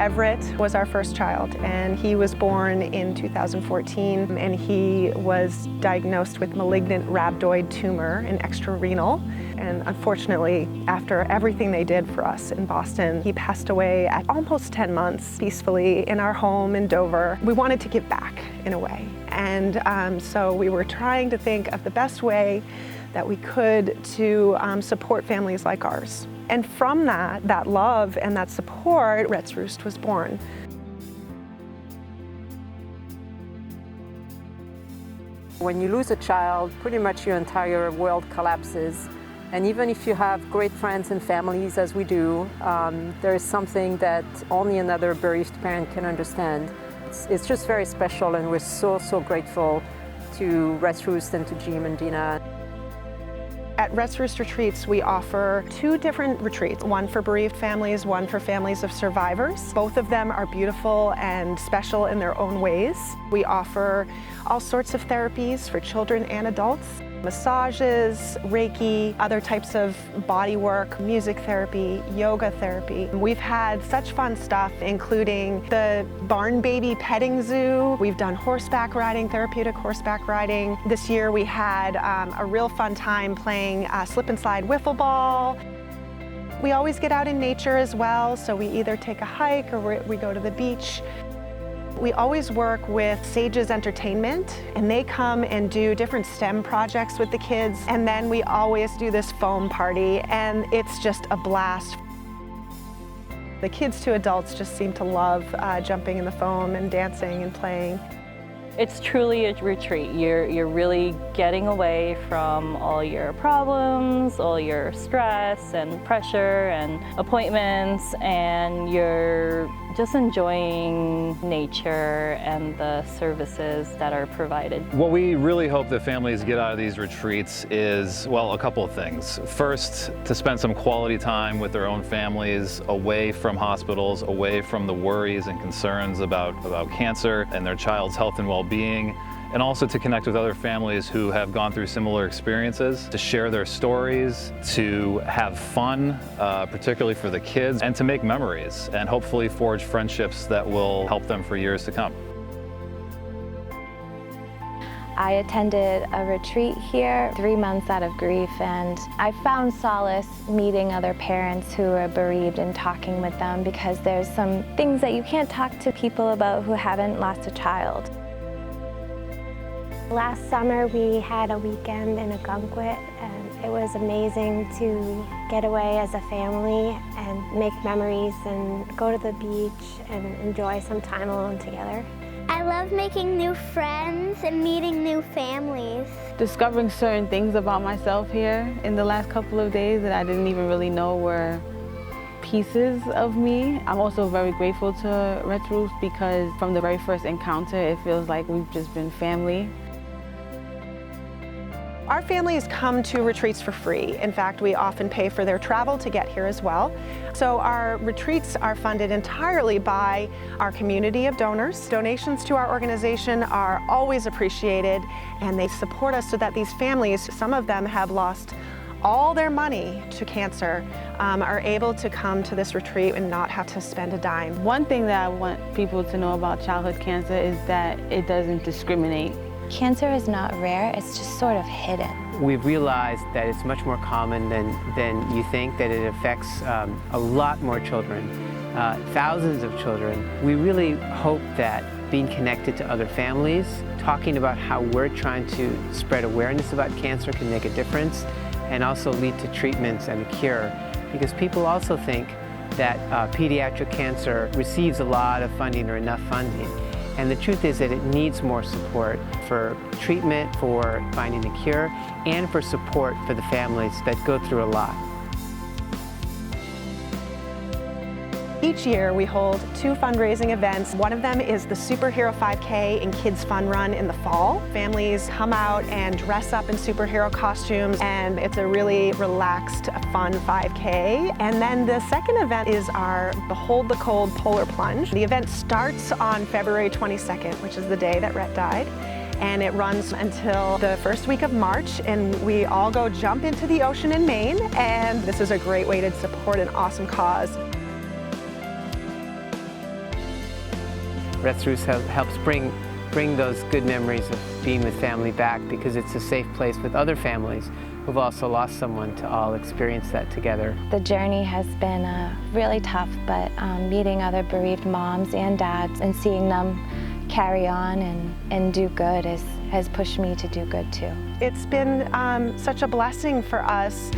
Everett was our first child, and he was born in 2014, and he was diagnosed with malignant rhabdoid tumor, an extrarenal. And unfortunately, after everything they did for us in Boston, he passed away at almost 10 months peacefully in our home in Dover. We wanted to give back in a way. And so we were trying to think of the best way that we could to support families like ours. And from that love and that support, Rett's Roost was born. When you lose a child, pretty much your entire world collapses. And even if you have great friends and families, as we do, there is something that only another bereaved parent can understand. It's just very special, and we're so grateful to Rett's Roost and to Jim and Dina. At Rett's Roost Retreats, we offer 2 different retreats, one for bereaved families, one for families of survivors. Both of them are beautiful and special in their own ways. We offer all sorts of therapies for children and adults. Massages, Reiki, other types of body work, music therapy, yoga therapy. We've had such fun stuff, including the barn baby petting zoo. We've done horseback riding, therapeutic horseback riding. This year we had a real fun time playing slip and slide wiffle ball. We always get out in nature as well, so we either take a hike or we go to the beach. We always work with Sages Entertainment, and they come and do different STEM projects with the kids, and then we always do this foam party, and it's just a blast. The kids to adults just seem to love jumping in the foam and dancing and playing. It's truly a retreat. You're really getting away from all your problems, all your stress and pressure and appointments, and you're just enjoying nature and the services that are provided. What we really hope that families get out of these retreats is, well, a couple of things. First, to spend some quality time with their own families, away from hospitals, away from the worries and concerns about cancer and their child's health and well-being, and also to connect with other families who have gone through similar experiences, to share their stories, to have fun, particularly for the kids, and to make memories, and hopefully forge friendships that will help them for years to come. I attended a retreat here, 3 months out of grief, and I found solace meeting other parents who are bereaved and talking with them, because there's some things that you can't talk to people about who haven't lost a child. Last summer we had a weekend in Algonquin, and it was amazing to get away as a family and make memories and go to the beach and enjoy some time alone together. I love making new friends and meeting new families. Discovering certain things about myself here in the last couple of days that I didn't even really know were pieces of me. I'm also very grateful to Rett's Roost, because from the very first encounter it feels like we've just been family. Our families come to retreats for free. In fact, we often pay for their travel to get here as well. So our retreats are funded entirely by our community of donors. Donations to our organization are always appreciated, and they support us so that these families, some of them have lost all their money to cancer, are able to come to this retreat and not have to spend a dime. One thing that I want people to know about childhood cancer is that it doesn't discriminate. Cancer is not rare, it's just sort of hidden. We've realized that it's much more common than you think, that it affects a lot more children, thousands of children. We really hope that being connected to other families, talking about how we're trying to spread awareness about cancer can make a difference, and also lead to treatments and a cure. Because people also think that pediatric cancer receives a lot of funding or enough funding. And the truth is that it needs more support for treatment, for finding a cure, and for support for the families that go through a lot. Each year we hold 2 fundraising events. One of them is the Superhero 5K and Kids Fun Run in the fall. Families come out and dress up in superhero costumes, and it's a really relaxed, fun 5K. And then the second event is our Behold the Cold Polar Plunge. The event starts on February 22nd, which is the day that Rett died. And it runs until the first week of March, and we all go jump into the ocean in Maine, and this is a great way to support an awesome cause. Rett Roost helps bring those good memories of being with family back, because it's a safe place with other families who've also lost someone to all experience that together. The journey has been really tough, but meeting other bereaved moms and dads and seeing them carry on and do good has pushed me to do good too. It's been such a blessing for us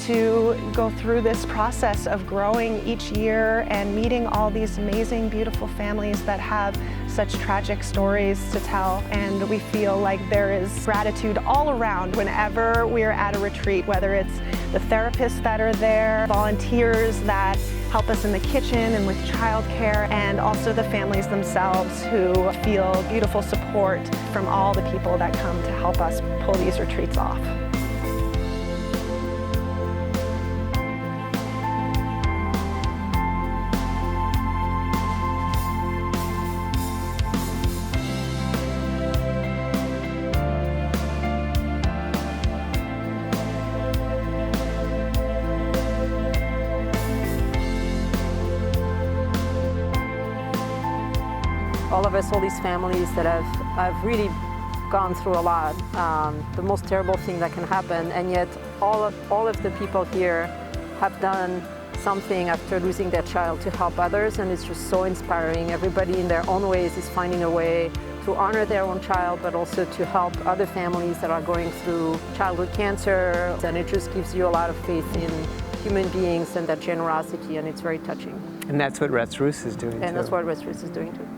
to go through this process of growing each year and meeting all these amazing, beautiful families that have such tragic stories to tell. And we feel like there is gratitude all around whenever we're at a retreat, whether it's the therapists that are there, volunteers that help us in the kitchen and with childcare, and also the families themselves who feel beautiful support from all the people that come to help us pull these retreats off. All of us, all these families that have really gone through a lot, the most terrible thing that can happen, and yet all of the people here have done something after losing their child to help others, and it's just so inspiring. Everybody in their own ways is finding a way to honor their own child, but also to help other families that are going through childhood cancer, and it just gives you a lot of faith in human beings and that generosity, and it's very touching. And that's what Rett Roost is doing too. And that's what Rett Roost is doing too.